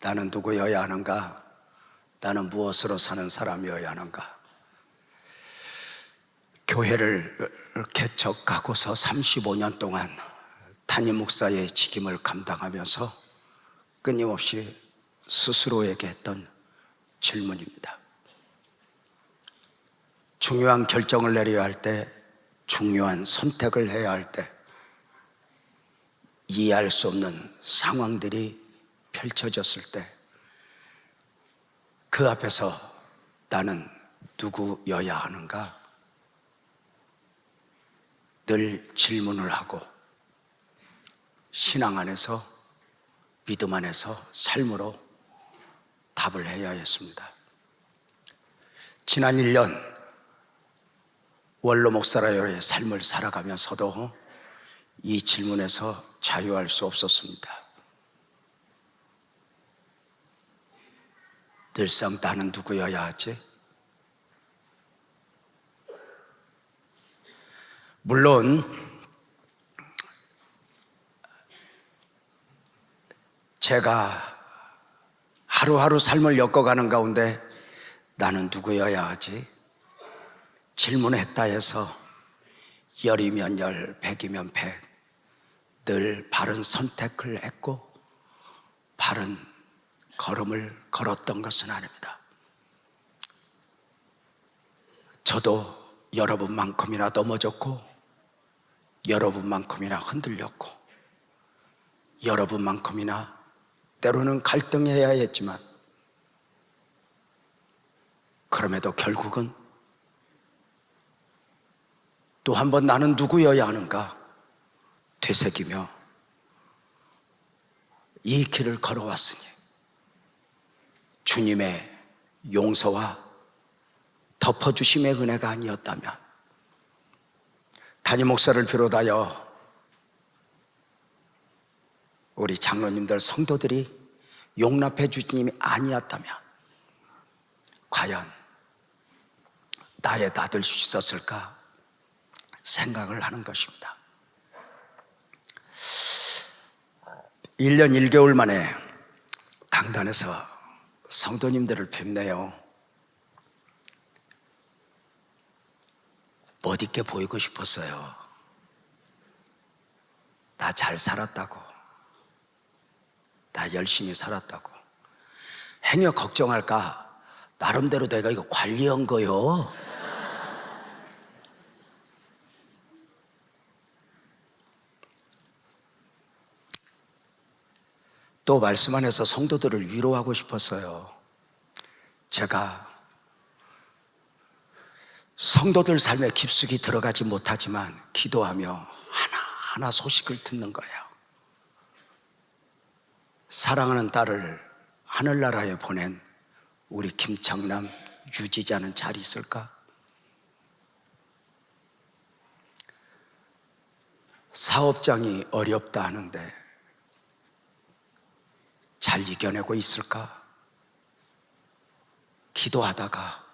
나는 누구여야 하는가? 나는 무엇으로 사는 사람이어야 하는가? 교회를 개척하고서 35년 동안 담임 목사의 직임을 감당하면서 끊임없이 스스로에게 했던 질문입니다. 중요한 결정을 내려야 할 때, 중요한 선택을 해야 할 때, 이해할 수 없는 상황들이 펼쳐졌을 때, 그 앞에서 나는 누구여야 하는가? 늘 질문을 하고 신앙 안에서, 믿음 안에서 삶으로 답을 해야 했습니다. 지난 1년 원로 목사라의 삶을 살아가면서도 이 질문에서 자유할 수 없었습니다. 늘상 나는 누구여야 하지? 물론 제가 하루하루 삶을 엮어가는 가운데 나는 누구여야 하지? 질문했다 해서 열이면 열, 백이면 백, 늘 바른 선택을 했고 바른 걸음을 걸었던 것은 아닙니다. 저도 여러분만큼이나 넘어졌고 여러분만큼이나 흔들렸고 여러분만큼이나 때로는 갈등해야 했지만 그럼에도 결국은 또 한 번 나는 누구여야 하는가 되새기며 이 길을 걸어왔으니 주님의 용서와 덮어주심의 은혜가 아니었다면 담임 목사를 비롯하여 우리 장로님들 성도들이 용납해 주님이 아니었다면 과연 나의 놔둘 수 있었을까 생각을 하는 것입니다. 1년 1개월 만에 강단에서 성도님들을 뵙네요. 멋있게 보이고 싶었어요. 나 잘 살았다고, 나 열심히 살았다고. 행여 걱정할까? 나름대로 내가 이거 관리한 거요. 또 말씀 안에서 성도들을 위로하고 싶었어요. 제가 성도들 삶에 깊숙이 들어가지 못하지만 기도하며 하나하나 소식을 듣는 거예요. 사랑하는 딸을 하늘나라에 보낸 우리 김창남 유지자는 잘 있을까? 사업장이 어렵다 하는데 잘 이겨내고 있을까? 기도하다가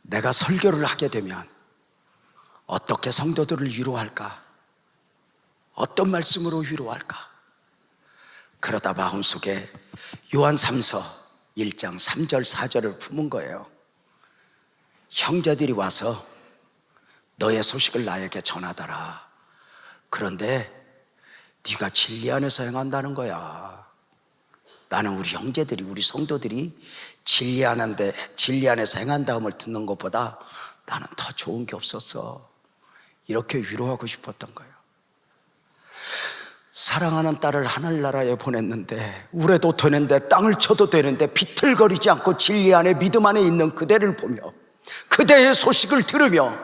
내가 설교를 하게 되면 어떻게 성도들을 위로할까? 어떤 말씀으로 위로할까? 그러다 마음속에 요한 3서 1장 3절 4절을 품은 거예요. 형제들이 와서 너의 소식을 나에게 전하더라. 그런데 네가 진리 안에서 행한다는 거야. 나는 우리 형제들이, 우리 성도들이 진리 안에서 행한다음을 듣는 것보다 나는 더 좋은 게 없었어. 이렇게 위로하고 싶었던 거예요. 사랑하는 딸을 하늘나라에 보냈는데 우레도 되는데 땅을 쳐도 되는데 비틀거리지 않고 진리 안에 믿음 안에 있는 그대를 보며 그대의 소식을 들으며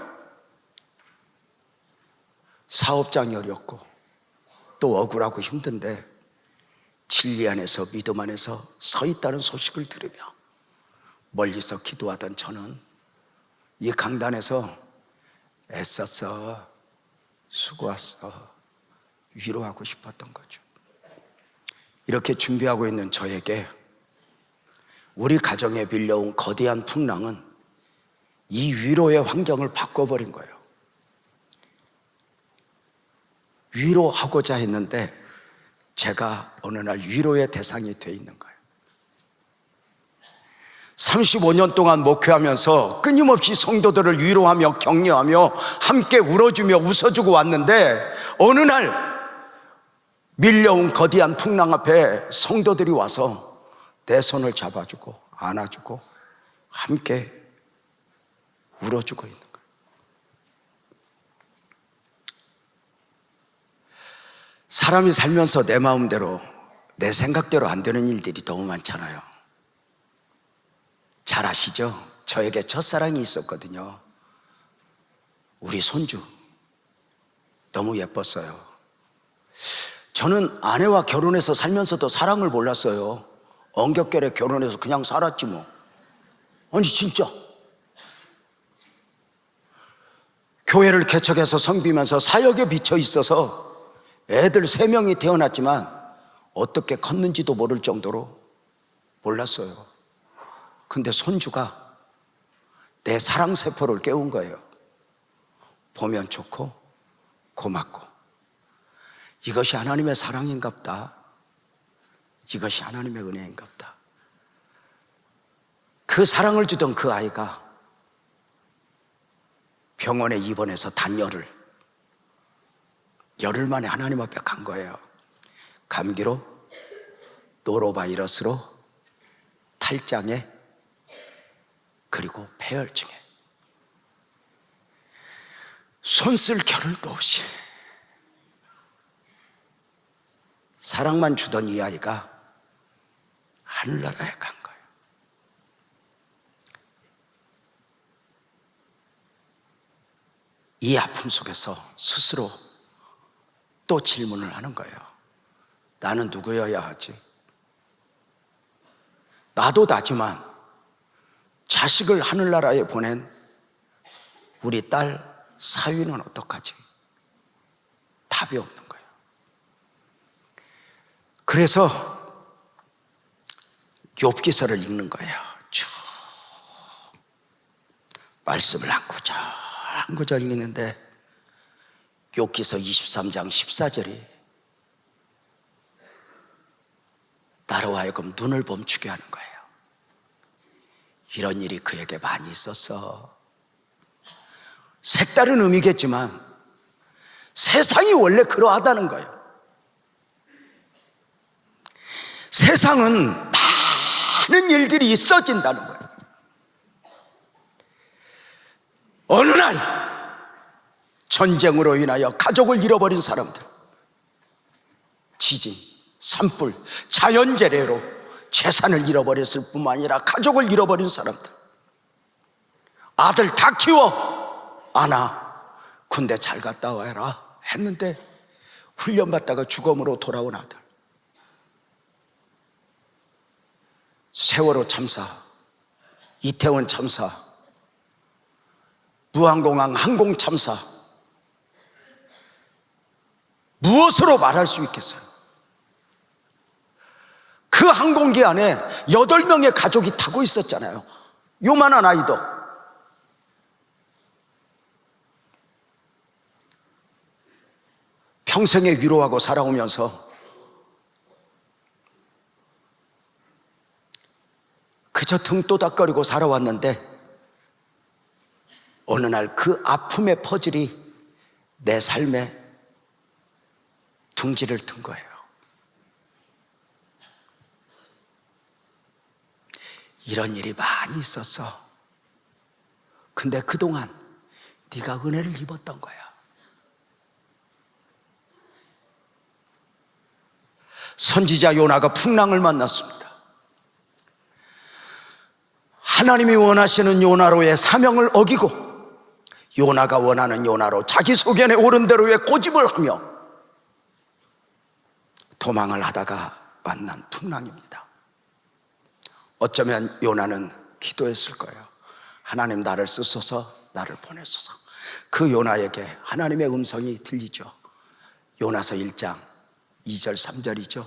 사업장이 어렵고 또 억울하고 힘든데 진리 안에서 믿음 안에서 서 있다는 소식을 들으며 멀리서 기도하던 저는 이 강단에서 애썼어, 수고했어, 위로하고 싶었던 거죠. 이렇게 준비하고 있는 저에게 우리 가정에 밀려온 거대한 풍랑은 이 위로의 환경을 바꿔버린 거예요. 위로하고자 했는데 제가 어느 날 위로의 대상이 돼 있는 거예요. 35년 동안 목회하면서 끊임없이 성도들을 위로하며 격려하며 함께 울어주며 웃어주고 왔는데, 어느 날 밀려온 거대한 풍랑 앞에 성도들이 와서 내 손을 잡아주고 안아주고 함께 울어주고 있는 거예요. 사람이 살면서 내 마음대로, 내 생각대로 안 되는 일들이 너무 많잖아요. 잘 아시죠? 저에게 첫사랑이 있었거든요. 우리 손주. 너무 예뻤어요. 저는 아내와 결혼해서 살면서도 사랑을 몰랐어요. 엉겹결에 결혼해서 그냥 살았지 뭐. 아니 진짜. 교회를 개척해서 섬기면서 사역에 미쳐 있어서 애들 3명이 태어났지만 어떻게 컸는지도 모를 정도로 몰랐어요. 근데 손주가 내 사랑세포를 깨운 거예요. 보면 좋고 고맙고, 이것이 하나님의 사랑인갑다. 이것이 하나님의 은혜인갑다. 그 사랑을 주던 그 아이가 병원에 입원해서 단 열흘 만에 하나님 앞에 간 거예요. 감기로, 노로바이러스로, 탈장에, 그리고 폐혈증에. 손 쓸 겨를도 없이 사랑만 주던 이 아이가 하늘나라에 간 거예요. 이 아픔 속에서 스스로 또 질문을 하는 거예요. 나는 누구여야 하지? 나도 나지만 자식을 하늘나라에 보낸 우리 딸 사위는 어떡하지? 답이 없는 거예요. 그래서 욥기서를 읽는 거예요. 쭉 말씀을 한 구절 한 구절 읽는데, 욥기서 23장 14절이 나로 하여금 눈을 멈추게 하는 거예요. 이런 일이 그에게 많이 있었어. 색다른 의미겠지만 세상이 원래 그러하다는 거예요. 세상은 많은 일들이 있어진다는 거예요. 어느 날 전쟁으로 인하여 가족을 잃어버린 사람들, 지진, 산불, 자연재해로 재산을 잃어버렸을 뿐만 아니라 가족을 잃어버린 사람들, 아들 다 키워 안아 군대 잘 갔다 와라 했는데 훈련받다가 죽음으로 돌아온 아들, 세월호 참사, 이태원 참사, 무한공항 항공 참사, 무엇으로 말할 수 있겠어요? 그 항공기 안에 8명의 가족이 타고 있었잖아요. 요만한 아이도. 평생에 위로하고 살아오면서 그저 등 또닥거리고 살아왔는데, 어느 날 그 아픔의 퍼즐이 내 삶에 둥지를 튼 거예요. 이런 일이 많이 있었어. 근데 그동안 네가 은혜를 입었던 거야. 선지자 요나가 풍랑을 만났습니다. 하나님이 원하시는 요나로의 사명을 어기고 요나가 원하는 요나로 자기 소견에 옳은 대로의 고집을 하며 도망을 하다가 만난 풍랑입니다. 어쩌면 요나는 기도했을 거예요. 하나님, 나를 쓰소서, 나를 보내소서. 그 요나에게 하나님의 음성이 들리죠. 요나서 1장 2절 3절이죠.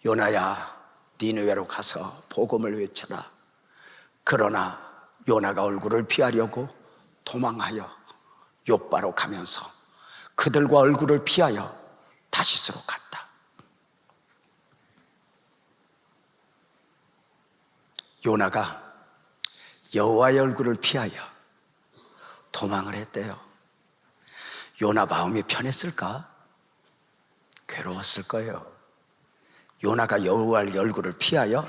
요나야, 니느웨로 가서 복음을 외쳐라. 그러나 요나가 얼굴을 피하려고 도망하여 욥바로 가면서 그들과 얼굴을 피하여 다시스로 갔다. 요나가 여호와의 얼굴을 피하여 도망을 했대요. 요나 마음이 편했을까? 괴로웠을 거예요. 요나가 여호와의 얼굴을 피하여,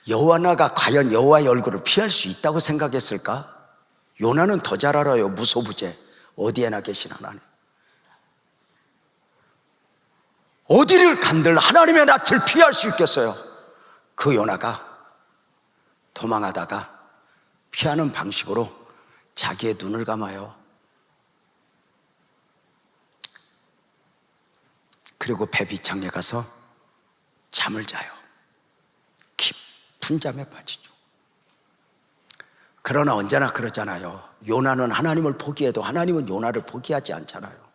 요나가 과연 여호와의 얼굴을 피할 수 있다고 생각했을까? 요나는 더 잘 알아요. 무소부재, 어디에나 계신 하나님. 어디를 간들 하나님의 낯을 피할 수 있겠어요? 그 요나가 도망하다가 피하는 방식으로 자기의 눈을 감아요. 그리고 배비창에 가서 잠을 자요. 깊은 잠에 빠지죠. 그러나 언제나 그러잖아요. 요나는 하나님을 포기해도 하나님은 요나를 포기하지 않잖아요.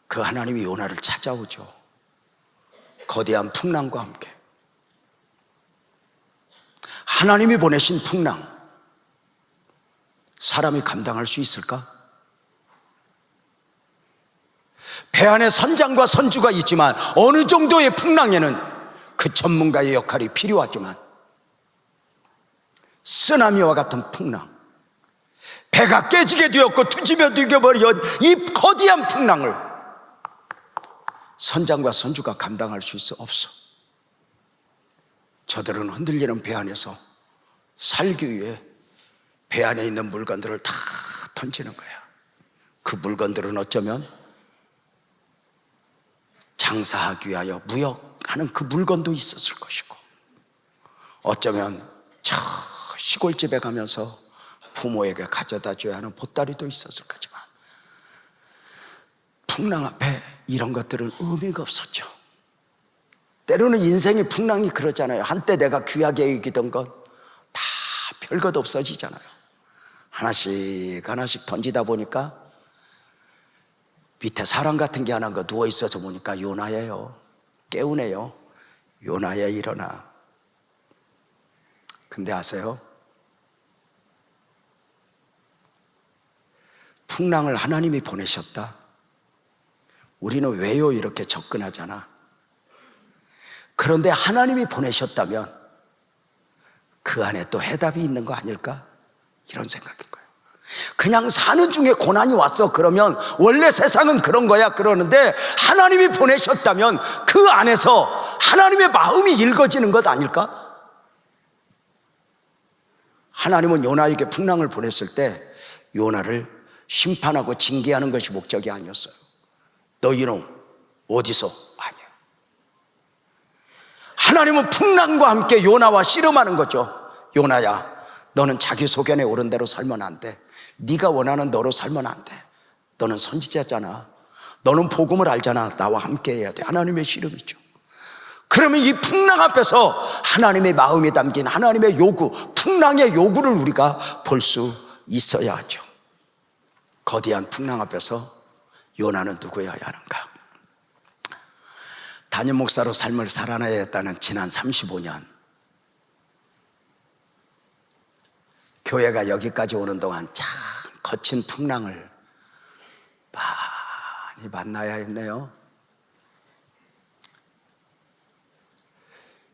그 하나님이 요나를 찾아오죠. 거대한 풍랑과 함께. 하나님이 보내신 풍랑, 사람이 감당할 수 있을까? 배 안에 선장과 선주가 있지만 어느 정도의 풍랑에는 그 전문가의 역할이 필요하지만, 쓰나미와 같은 풍랑, 배가 깨지게 되었고 뒤집어 버린 이 거대한 풍랑을 선장과 선주가 감당할 수 있어? 없어. 저들은 흔들리는 배 안에서 살기 위해 배 안에 있는 물건들을 다 던지는 거야. 그 물건들은 어쩌면 장사하기 위하여 무역하는 그 물건도 있었을 것이고, 어쩌면 저 시골집에 가면서 부모에게 가져다 줘야 하는 보따리도 있었을 거지만, 풍랑 앞에 이런 것들은 의미가 없었죠. 때로는 인생의 풍랑이 그러잖아요. 한때 내가 귀하게 여기던 것 다 별것 없어지잖아요. 하나씩 하나씩 던지다 보니까 밑에 사람 같은 게 하나 누워 있어서 보니까 요나예요. 깨우네요. 요나야 일어나. 근데 아세요? 풍랑을 하나님이 보내셨다. 우리는 왜요 이렇게 접근하잖아. 그런데 하나님이 보내셨다면 그 안에 또 해답이 있는 거 아닐까? 이런 생각인 거예요. 그냥 사는 중에 고난이 왔어 그러면 원래 세상은 그런 거야 그러는데, 하나님이 보내셨다면 그 안에서 하나님의 마음이 읽어지는 것 아닐까? 하나님은 요나에게 풍랑을 보냈을 때 요나를 심판하고 징계하는 것이 목적이 아니었어요. 너희는 어디서? 아니에요. 하나님은 풍랑과 함께 요나와 씨름하는 거죠. 요나야, 너는 자기 소견에 오른 대로 살면 안 돼. 네가 원하는 너로 살면 안 돼. 너는 선지자잖아. 너는 복음을 알잖아. 나와 함께 해야 돼. 하나님의 씨름이죠. 그러면 이 풍랑 앞에서 하나님의 마음이 담긴 하나님의 요구, 풍랑의 요구를 우리가 볼 수 있어야 하죠. 거대한 풍랑 앞에서 요나는 누구여야 하는가? 담임 목사로 삶을 살아내야 했다는 지난 35년, 교회가 여기까지 오는 동안 참 거친 풍랑을 많이 만나야 했네요.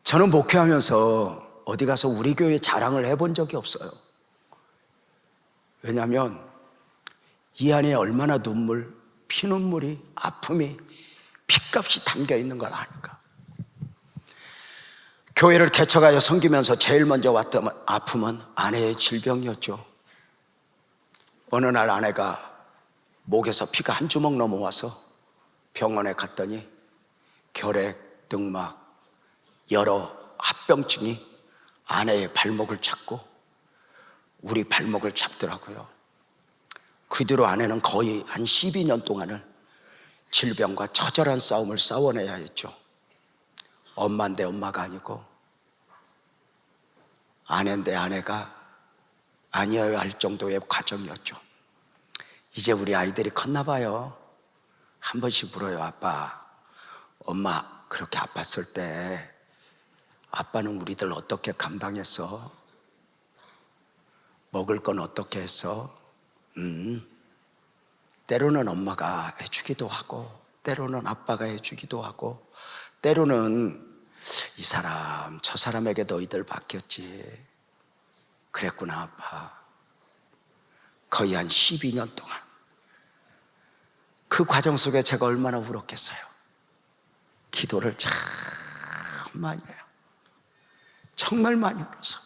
저는 목회하면서 어디 가서 우리 교회 자랑을 해본 적이 없어요. 왜냐하면 이 안에 얼마나 눈물, 피눈물이, 아픔이, 핏값이 담겨 있는 걸 아니까. 교회를 개척하여 섬기면서 제일 먼저 왔던 아픔은 아내의 질병이었죠. 어느 날 아내가 목에서 피가 한 주먹 넘어와서 병원에 갔더니 결핵, 등막, 여러 합병증이 아내의 발목을 잡고 우리 발목을 잡더라고요. 그 뒤로 아내는 거의 한 12년 동안을 질병과 처절한 싸움을 싸워내야 했죠. 엄마인데 엄마가 아니고 아내인데 아내가 아니어야 할 정도의 과정이었죠. 이제 우리 아이들이 컸나 봐요. 한 번씩 물어요. 아빠, 엄마 그렇게 아팠을 때 아빠는 우리들 어떻게 감당했어? 먹을 건 어떻게 했어? 때로는 엄마가 해주기도 하고 때로는 아빠가 해주기도 하고 때로는 이 사람 저 사람에게 너희들 바뀌었지. 그랬구나 아빠. 거의 한 12년 동안 그 과정 속에 제가 얼마나 울었겠어요. 기도를 참 많이 해요. 정말 많이 울어서.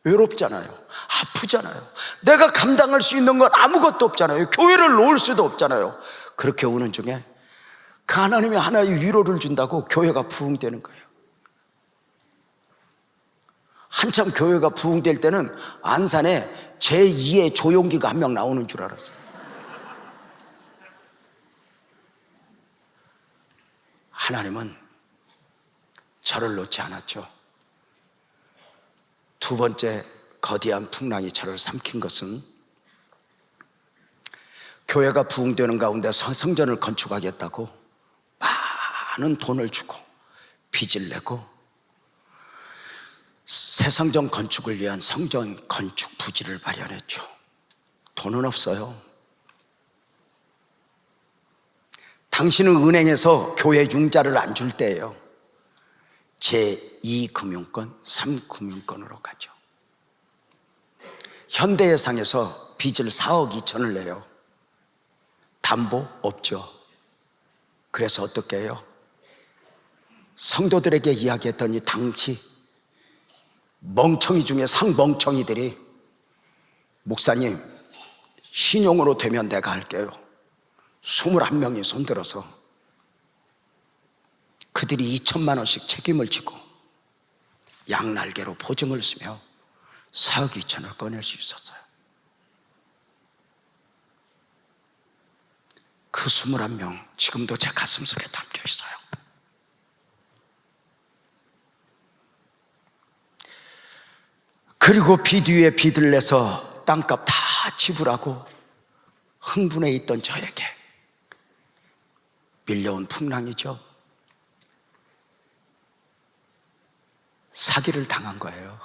외롭잖아요. 아프잖아요. 내가 감당할 수 있는 건 아무것도 없잖아요. 교회를 놓을 수도 없잖아요. 그렇게 우는 중에 그 하나님이 하나의 위로를 준다고 교회가 부흥되는 거예요. 한참 교회가 부흥될 때는 안산에 제2의 조용기가 한 명 나오는 줄 알았어요. 하나님은 저를 놓지 않았죠. 두 번째 거대한 풍랑이 저를 삼킨 것은 교회가 부흥되는 가운데 성전을 건축하겠다고 많은 돈을 주고 빚을 내고 새 성전 건축을 위한 성전 건축 부지를 마련했죠. 돈은 없어요. 당신은 은행에서 교회 융자를 안 줄 때예요. 제2금융권, 3금융권으로 가죠. 현대해상에서 빚을 4억 2천을 내요. 담보 없죠. 그래서 어떻게 해요? 성도들에게 이야기했더니 당시 멍청이 중에 상멍청이들이 목사님 신용으로 되면 내가 할게요. 21명이 손들어서 그들이 2천만 원씩 책임을 지고 양날개로 보증을 쓰며 4억 2천을 꺼낼 수 있었어요. 그 21명 지금도 제 가슴속에 담겨 있어요. 그리고 빚 위에 빚을 내서 땅값 다 지불하고 흥분해 있던 저에게 밀려온 풍랑이죠. 사기를 당한 거예요.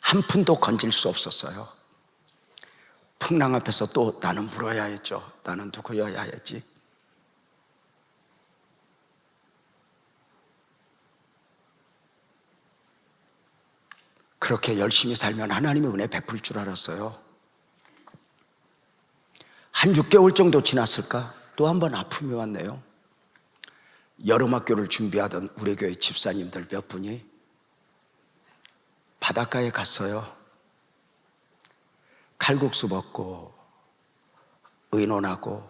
한 푼도 건질 수 없었어요. 풍랑 앞에서 또 나는 물어야 했죠. 나는 누구여야 했지? 그렇게 열심히 살면 하나님의 은혜 베풀 줄 알았어요. 한 6개월 정도 지났을까? 또 한 번 아픔이 왔네요. 여름학교를 준비하던 우리 교회 집사님들 몇 분이 바닷가에 갔어요. 칼국수 먹고 의논하고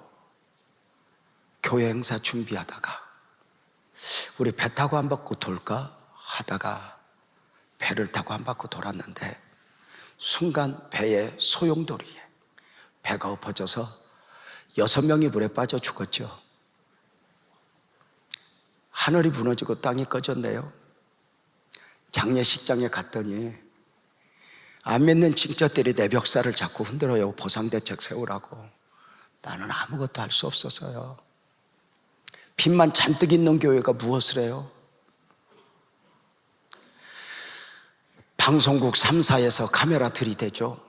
교회 행사 준비하다가 우리 배 타고 한 바퀴 돌까 하다가 배를 타고 한 바퀴 돌았는데 순간 배의 소용돌이에 배가 엎어져서 6명이 물에 빠져 죽었죠. 하늘이 무너지고 땅이 꺼졌네요. 장례식장에 갔더니 안 믿는 친척들이 내 멱살을 자꾸 흔들어요. 보상대책 세우라고. 나는 아무것도 할 수 없었어요. 빚만 잔뜩 있는 교회가 무엇을 해요? 방송국 3사에서 카메라 들이대죠.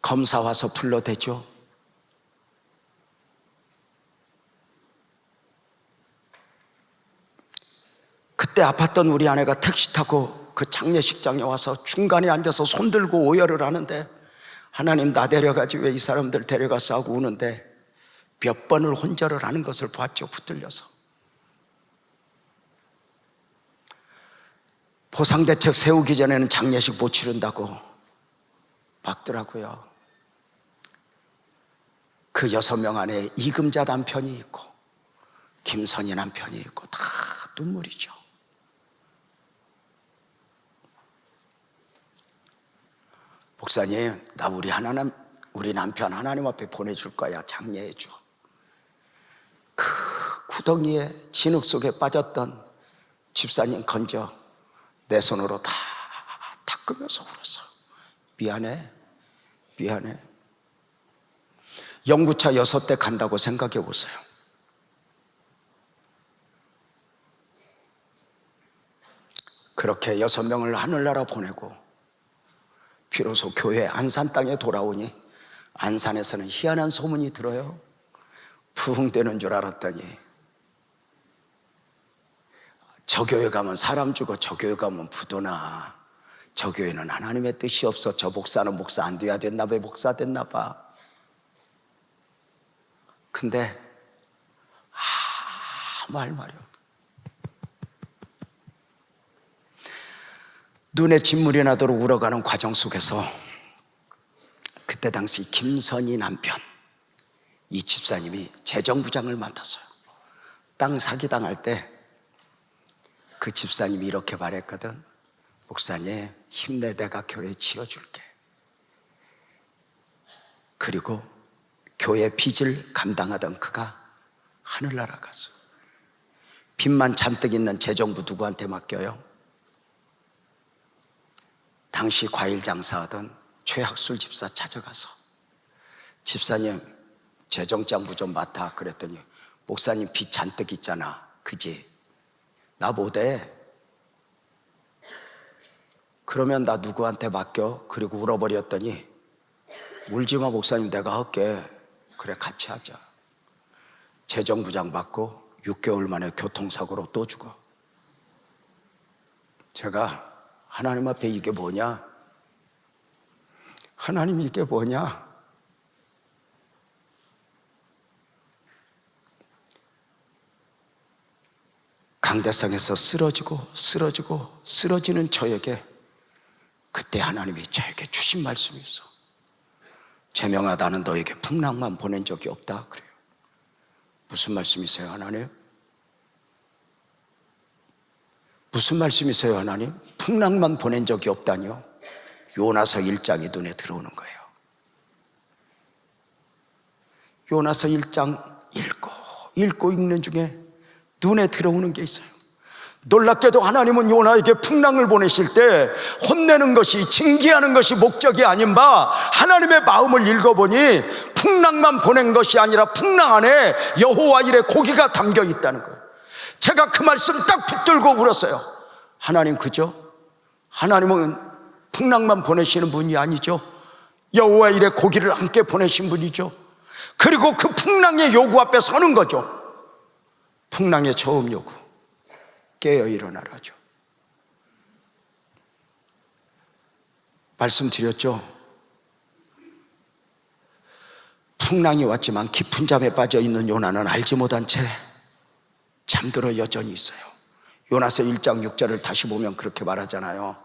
검사 와서 불러대죠. 그때 아팠던 우리 아내가 택시 타고 그 장례식장에 와서 중간에 앉아서 손들고 오열을 하는데 하나님 나 데려가지 왜 이 사람들 데려가서 하고 우는데 몇 번을 혼절을 하는 것을 봤죠. 붙들려서. 보상대책 세우기 전에는 장례식 못 치른다고 막더라고요. 그 6명 안에 이금자 남편이 있고 김선희 남편이 있고 다 눈물이죠. 목사님, 나 우리 남편 하나님 앞에 보내줄 거야. 장례해 줘. 그 구덩이에 진흙 속에 빠졌던 집사님 건져 내 손으로 다 닦으면서 울었어. 미안해. 연구차 6대 간다고 생각해 보세요. 그렇게 6명을 하늘나라 보내고 비로소 교회 안산 땅에 돌아오니 안산에서는 희한한 소문이 들어요. 부흥되는 줄 알았더니 저 교회 가면 사람 죽어, 저 교회 가면 부도나, 저 교회는 하나님의 뜻이 없어, 저 목사는 목사 안 돼야 됐나 봐, 목사 됐나 봐. 근데 아무 할 말이 없어. 눈에 진물이 나도록 울어가는 과정 속에서 그때 당시 김선희 남편, 이 집사님이 재정부장을 맡았어요. 땅 사기당할 때 그 집사님이 이렇게 말했거든. 목사님, 힘내, 내가 교회 지어줄게. 그리고 교회 빚을 감당하던 그가 하늘나라 가서 빚만 잔뜩 있는 재정부 누구한테 맡겨요? 당시 과일 장사하던 최학술 집사 찾아가서 집사님, 재정장부 좀 맡아. 그랬더니 목사님 빚 잔뜩 있잖아, 그지? 나 못해. 그러면 나 누구한테 맡겨? 그리고 울어버렸더니 울지마 목사님, 내가 할게. 그래, 같이 하자. 재정부장 받고 6개월 만에 교통사고로 또 죽어. 제가 하나님 앞에 이게 뭐냐? 하나님이 이게 뭐냐? 강대상에서 쓰러지는 저에게 그때 하나님이 저에게 주신 말씀이 있어. 제명아, 나는 너에게 풍랑만 보낸 적이 없다. 그래요. 무슨 말씀이세요, 하나님? 무슨 말씀이세요, 하나님? 풍랑만 보낸 적이 없다니요? 요나서 1장이 눈에 들어오는 거예요. 요나서 1장 읽고 읽는 중에 눈에 들어오는 게 있어요. 놀랍게도 하나님은 요나에게 풍랑을 보내실 때 혼내는 것이, 징계하는 것이 목적이 아닌 바 하나님의 마음을 읽어보니 풍랑만 보낸 것이 아니라 풍랑 안에 여호와 일의 고기가 담겨 있다는 거예요. 제가 그 말씀 딱 붙들고 울었어요. 하나님, 그죠? 하나님은 풍랑만 보내시는 분이 아니죠. 여호와 일의 고기를 함께 보내신 분이죠. 그리고 그 풍랑의 요구 앞에 서는 거죠. 풍랑의 처음 요구, 깨어 일어나라죠. 말씀드렸죠. 풍랑이 왔지만 깊은 잠에 빠져 있는 요나는 알지 못한 채 잠들어 여전히 있어요. 요나서 1장 6절을 다시 보면 그렇게 말하잖아요.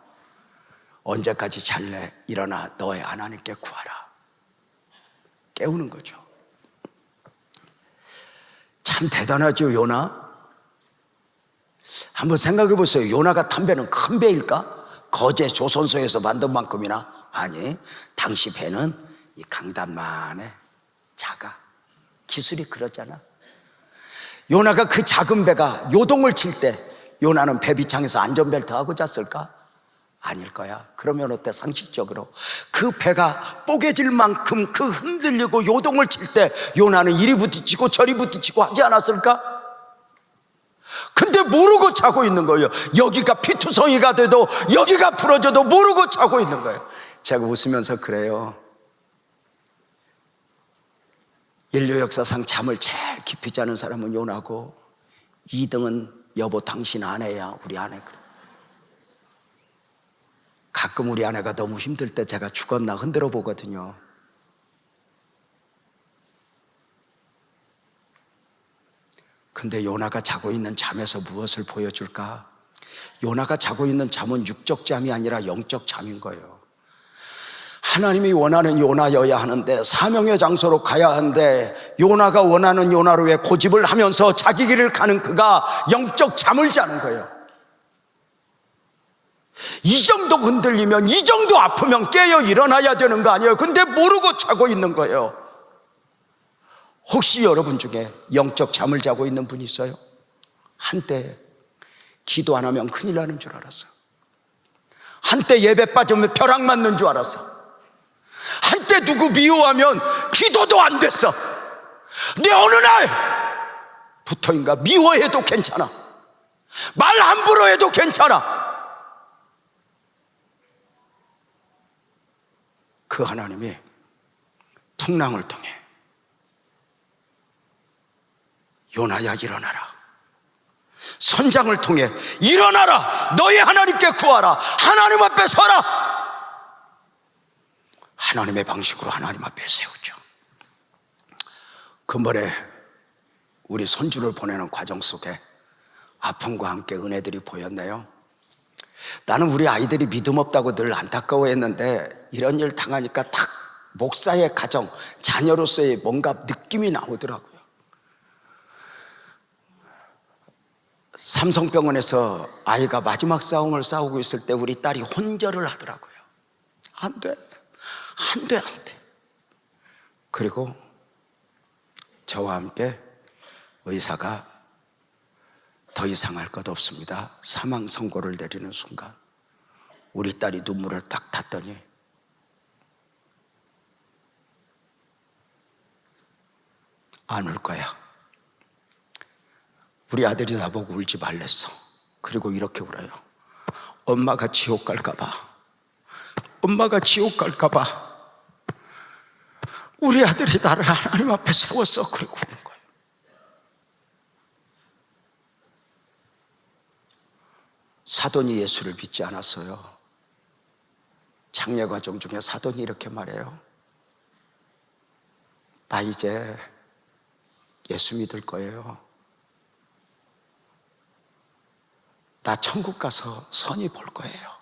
언제까지 잘래? 일어나 너의 하나님께 구하라. 깨우는 거죠. 참 대단하죠, 요나. 한번 생각해 보세요. 요나가 탄 배는 큰 배일까? 거제 조선소에서 만든 만큼이나? 아니, 당시 배는 이 강단만에 작아. 기술이 그렇잖아. 요나가 그 작은 배가 요동을 칠 때 요나는 배비창에서 안전벨트 하고 잤을까? 아닐 거야. 그러면 어때? 상식적으로 그 배가 뽀개질 만큼 그 흔들리고 요동을 칠 때 요나는 이리 부딪히고 저리 부딪히고 하지 않았을까? 근데 모르고 자고 있는 거예요. 여기가 피투성이가 돼도 여기가 부러져도 모르고 자고 있는 거예요. 제가 웃으면서 그래요. 인류 역사상 잠을 제일 깊이 자는 사람은 요나고 2등은 여보 당신 아내야. 우리 아내. 그래. 가끔 우리 아내가 너무 힘들 때 제가 죽었나 흔들어 보거든요. 근데 요나가 자고 있는 잠에서 무엇을 보여줄까? 요나가 자고 있는 잠은 육적 잠이 아니라 영적 잠인 거예요. 하나님이 원하는 요나여야 하는데, 사명의 장소로 가야 하는데 요나가 원하는 요나로의 고집을 하면서 자기 길을 가는 그가 영적 잠을 자는 거예요. 이 정도 흔들리면, 이 정도 아프면 깨어 일어나야 되는 거 아니에요? 근데 모르고 자고 있는 거예요. 혹시 여러분 중에 영적 잠을 자고 있는 분이 있어요? 한때 기도 안 하면 큰일 나는 줄 알았어. 한때 예배 빠지면 벼락 맞는 줄 알았어. 한때 누구 미워하면 기도도 안 됐어. 근데 어느 날부터인가 미워해도 괜찮아, 말 함부로 해도 괜찮아. 그 하나님이 풍랑을 통해 요나야 일어나라, 선장을 통해 일어나라, 너희 하나님께 구하라, 하나님 앞에 서라. 하나님의 방식으로 하나님 앞에 세우죠. 근본에 우리 손주를 보내는 과정 속에 아픔과 함께 은혜들이 보였네요. 나는 우리 아이들이 믿음 없다고 늘 안타까워했는데 이런 일 당하니까 딱 목사의 가정, 자녀로서의 뭔가 느낌이 나오더라고요. 삼성병원에서 아이가 마지막 싸움을 싸우고 있을 때 우리 딸이 혼절을 하더라고요. 안 돼, 안 돼, 안 돼. 그리고 저와 함께 의사가 더 이상 할 것 없습니다, 사망 선고를 내리는 순간 우리 딸이 눈물을 딱 탔더니 안 울 거야. 우리 아들이 나보고 울지 말랬어. 그리고 이렇게 울어요. 엄마가 지옥 갈까봐, 엄마가 지옥 갈까봐 우리 아들이 나를 하나님 앞에 세웠어. 그리고 우는 거예요. 사돈이 예수를 믿지 않았어요. 장례 과정 중에 사돈이 이렇게 말해요. 나 이제 예수 믿을 거예요. 나 천국 가서 선이 볼 거예요.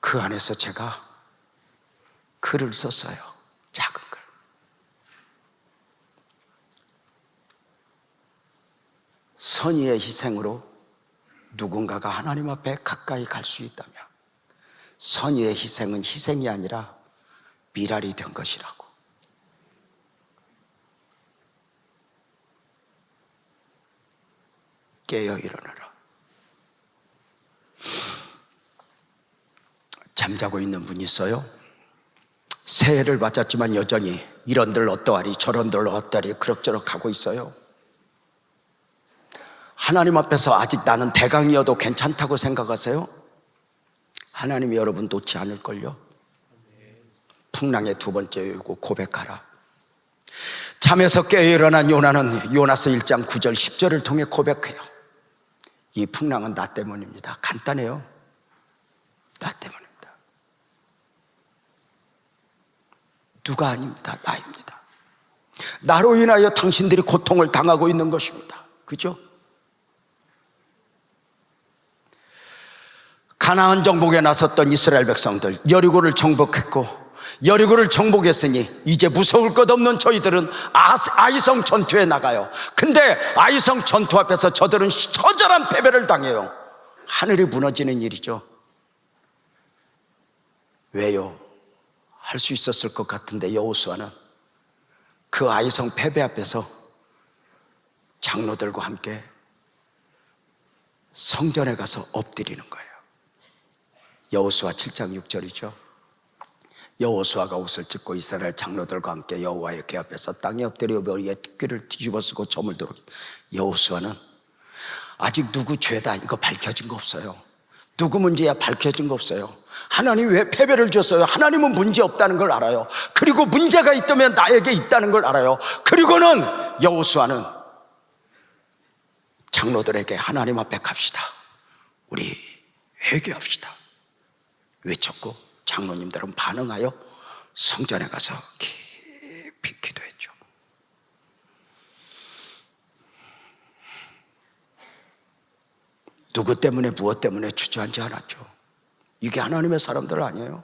그 안에서 제가 글을 썼어요. 작은 글. 선의의 희생으로 누군가가 하나님 앞에 가까이 갈 수 있다면 선의의 희생은 희생이 아니라 미랄이 된 것이라고. 깨어 일어나라. 잠자고 있는 분이 있어요. 새해를 맞았지만 여전히 이런들 어떠하리 저런들 어떠하리 그럭저럭 하고 있어요. 하나님 앞에서 아직 나는 대강이어도 괜찮다고 생각하세요? 하나님이 여러분 놓지 않을걸요. 풍랑의 두 번째 요구 고백하라. 잠에서 깨어 일어난 요나는 요나서 1장 9절 10절을 통해 고백해요. 이 풍랑은 나 때문입니다. 간단해요. 나 때문입니다. 누가 아닙니다. 나입니다. 나로 인하여 당신들이 고통을 당하고 있는 것입니다. 그죠? 가나안 정복에 나섰던 이스라엘 백성들, 여리고를 정복했고 여리고를 정복했으니 이제 무서울 것 없는 저희들은 아이성 전투에 나가요. 근데 아이성 전투 앞에서 저들은 처절한 패배를 당해요. 하늘이 무너지는 일이죠. 왜요? 할 수 있었을 것 같은데 여호수아는 그 아이성 패배 앞에서 장로들과 함께 성전에 가서 엎드리는 거예요. 여호수아 7장 6절이죠. 여호수아가 옷을 찢고 이스라엘 장로들과 함께 여호와의 궤 앞에서 땅에 엎드려 머리에 띠를 뒤집어쓰고 점을 들어. 여호수아는 아직 누구 죄다 이거 밝혀진 거 없어요. 누구 문제야 밝혀진 거 없어요. 하나님 왜 패배를 줬어요? 하나님은 문제 없다는 걸 알아요. 그리고 문제가 있다면 나에게 있다는 걸 알아요. 그리고는 여호수아는 장로들에게 하나님 앞에 갑시다, 우리 회개합시다 외쳤고 장로님들은 반응하여 성전에 가서 깊이 기도했죠. 누구 때문에 무엇 때문에 주저앉지 않았죠. 이게 하나님의 사람들 아니에요.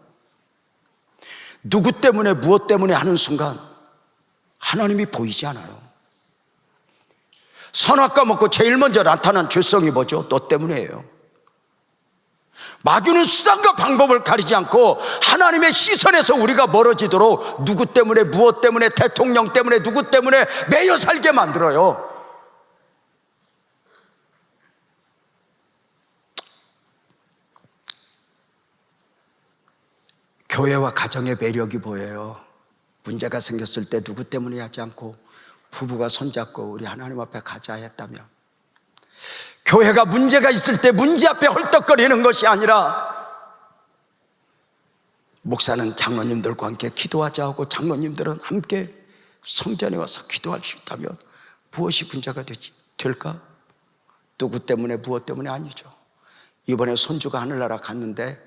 누구 때문에 무엇 때문에 하는 순간 하나님이 보이지 않아요. 선악과 먹고 제일 먼저 나타난 죄성이 뭐죠? 너 때문이에요. 마귀는 수단과 방법을 가리지 않고 하나님의 시선에서 우리가 멀어지도록 누구 때문에 무엇 때문에 대통령 때문에 누구 때문에 매여 살게 만들어요. 교회와 가정의 매력이 보여요. 문제가 생겼을 때 누구 때문에 하지 않고 부부가 손잡고 우리 하나님 앞에 가자 했다면, 교회가 문제가 있을 때 문제 앞에 헐떡거리는 것이 아니라 목사는 장로님들과 함께 기도하자 하고 장로님들은 함께 성전에 와서 기도할 수 있다면 무엇이 문제가 될까? 누구 때문에 무엇 때문에 아니죠. 이번에 손주가 하늘나라 갔는데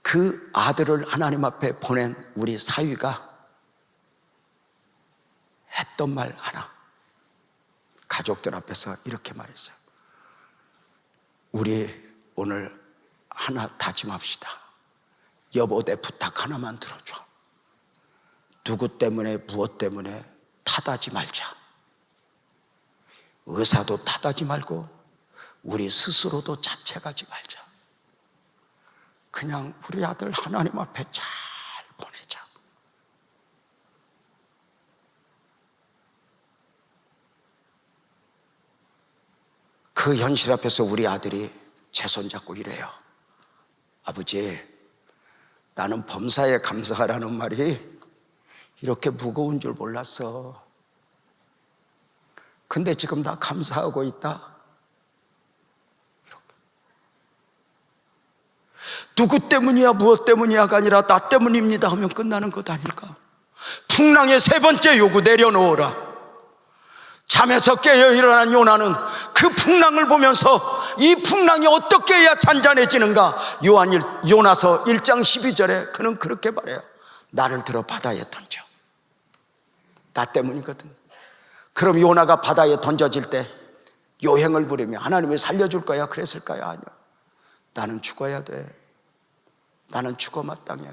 그 아들을 하나님 앞에 보낸 우리 사위가 했던 말 하나, 가족들 앞에서 이렇게 말했어요. 우리 오늘 하나 다짐합시다. 여보, 내 부탁 하나만 들어줘. 누구 때문에 무엇 때문에 탓하지 말자. 의사도 탓하지 말고 우리 스스로도 자책하지 말자. 그냥 우리 아들 하나님 앞에 잘 보내자. 그 현실 앞에서 우리 아들이 제 손 잡고 이래요. 아버지, 나는 범사에 감사하라는 말이 이렇게 무거운 줄 몰랐어. 근데 지금 나 감사하고 있다. 이렇게. 누구 때문이야 무엇 때문이야가 아니라 나 때문입니다 하면 끝나는 것 아닐까? 풍랑의 세 번째 요구, 내려놓으라. 잠에서 깨어 일어난 요나는 그 풍랑을 보면서 이 풍랑이 어떻게 해야 잔잔해지는가? 요나서 1장 12절에 그는 그렇게 말해요. 나를 들어 바다에 던져. 나 때문이거든. 그럼 요나가 바다에 던져질 때 요행을 부리며 하나님이 살려줄 거야 그랬을까요? 아니요. 나는 죽어야 돼. 나는 죽어 마땅해.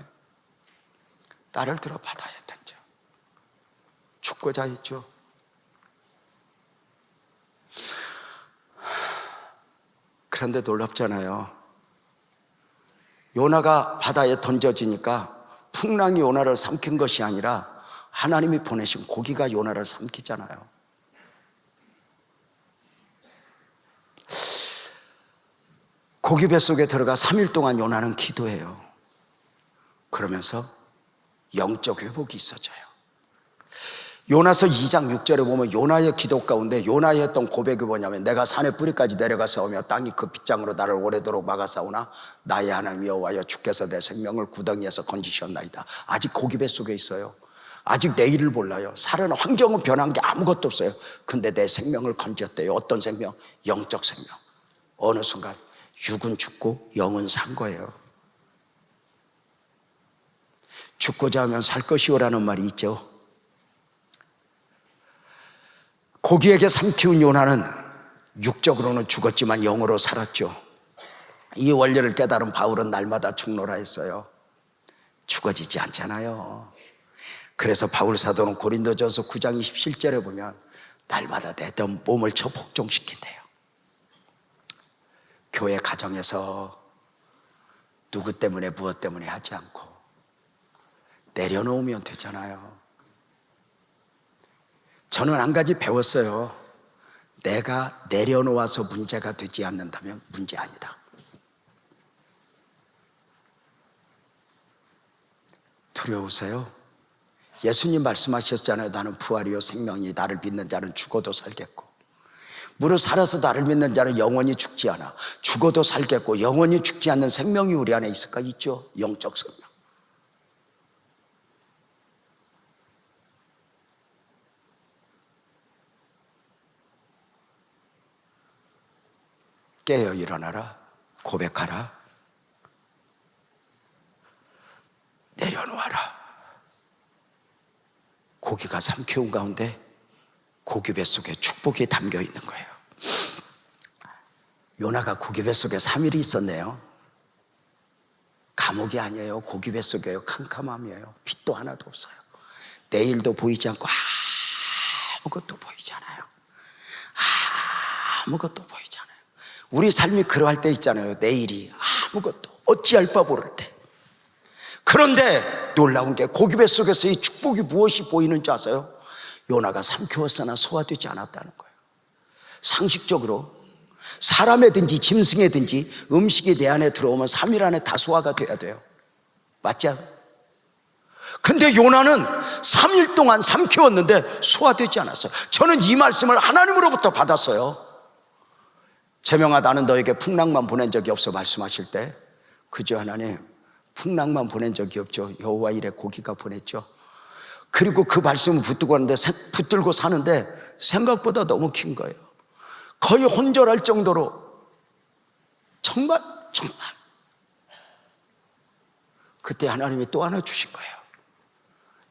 나를 들어 바다에 던져. 죽고자 했죠. 그런데 놀랍잖아요. 요나가 바다에 던져지니까 풍랑이 요나를 삼킨 것이 아니라 하나님이 보내신 고기가 요나를 삼키잖아요. 고기 뱃속에 들어가 3일 동안 요나는 기도해요. 그러면서 영적 회복이 있어져요. 요나서 2장 6절에 보면 요나의 기도 가운데 요나의 했던 고백이 뭐냐면, 내가 산의 뿌리까지 내려가 싸우며 땅이 그 빗장으로 나를 오래도록 막아 싸우나 나의 하나님 여호와여, 주께서 내 생명을 구덩이에서 건지셨나이다. 아직 고기 뱃속에 있어요. 아직 내일을 몰라요. 살은 환경은 변한 게 아무것도 없어요. 근데 내 생명을 건졌대요. 어떤 생명? 영적 생명. 어느 순간 육은 죽고 영은 산 거예요. 죽고자 하면 살 것이오라는 말이 있죠. 고기에게 삼키운 요나는 육적으로는 죽었지만 영으로 살았죠. 이 원리를 깨달은 바울은 날마다 죽노라 했어요. 죽어지지 않잖아요. 그래서 바울 사도는 고린도전서 9장 27절에 보면 날마다 내 몸을 쳐 복종시킨대요. 교회 가정에서 누구 때문에 무엇 때문에 하지 않고 내려놓으면 되잖아요. 저는 한 가지 배웠어요. 내가 내려놓아서 문제가 되지 않는다면 문제 아니다. 두려우세요? 예수님 말씀하셨잖아요. 나는 부활이요 생명이, 나를 믿는 자는 죽어도 살겠고, 무릇 살아서 나를 믿는 자는 영원히 죽지 않아. 죽어도 살겠고 영원히 죽지 않는 생명이 우리 안에 있을까? 있죠. 영적 생명. 깨어 일어나라. 고백하라. 내려놓아라. 고기가 삼키운 가운데 고기 뱃속에 축복이 담겨 있는 거예요. 요나가 고기 뱃속에 3일이 있었네요. 감옥이 아니에요. 고기 뱃속이에요. 캄캄함이에요. 빛도 하나도 없어요. 내일도 보이지 않고 아무것도 보이지 않아요. 아무것도 보이지 않아요. 우리 삶이 그러할 때 있잖아요. 내일이 아무것도 어찌할 바 모를 때. 그런데 놀라운 게 고기 뱃속에서 이 축복이 무엇이 보이는 줄 아세요? 요나가 삼키웠으나 소화되지 않았다는 거예요. 상식적으로 사람이든지 짐승이든지 음식이 내 안에 들어오면 3일 안에 다 소화가 돼야 돼요. 맞죠? 근데 요나는 3일 동안 삼키웠는데 소화되지 않았어요. 저는 이 말씀을 하나님으로부터 받았어요. 제명아, 나는 너에게 풍랑만 보낸 적이 없어 말씀하실 때, 그죠? 하나님, 풍랑만 보낸 적이 없죠. 여호와 이레 고기가 보냈죠. 그리고 그 말씀을 붙들고 사는데 생각보다 너무 긴 거예요. 거의 혼절할 정도로 정말 그때 하나님이 또 하나 주신 거예요.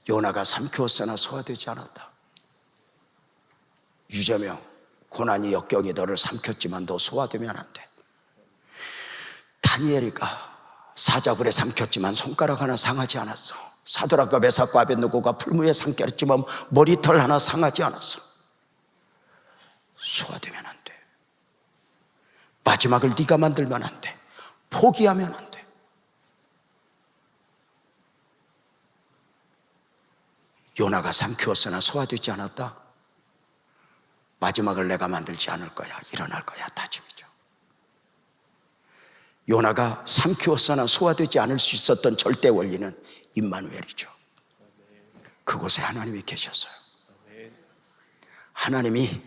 요나가 삼키었으나 소화되지 않았다. 유재명, 고난이 역경이 너를 삼켰지만 너 소화되면 안 돼. 다니엘이가 사자굴에 삼켰지만 손가락 하나 상하지 않았어. 사드락과 메삭과 아벳느고가 풀무에 삼켰지만 머리털 하나 상하지 않았어. 소화되면 안 돼. 마지막을 네가 만들면 안 돼. 포기하면 안 돼. 요나가 삼키었으나 소화되지 않았다. 마지막을 내가 만들지 않을 거야. 일어날 거야. 다짐이죠. 요나가 삼키었으나 소화되지 않을 수 있었던 절대 원리는 임마누엘이죠. 그곳에 하나님이 계셨어요. 하나님이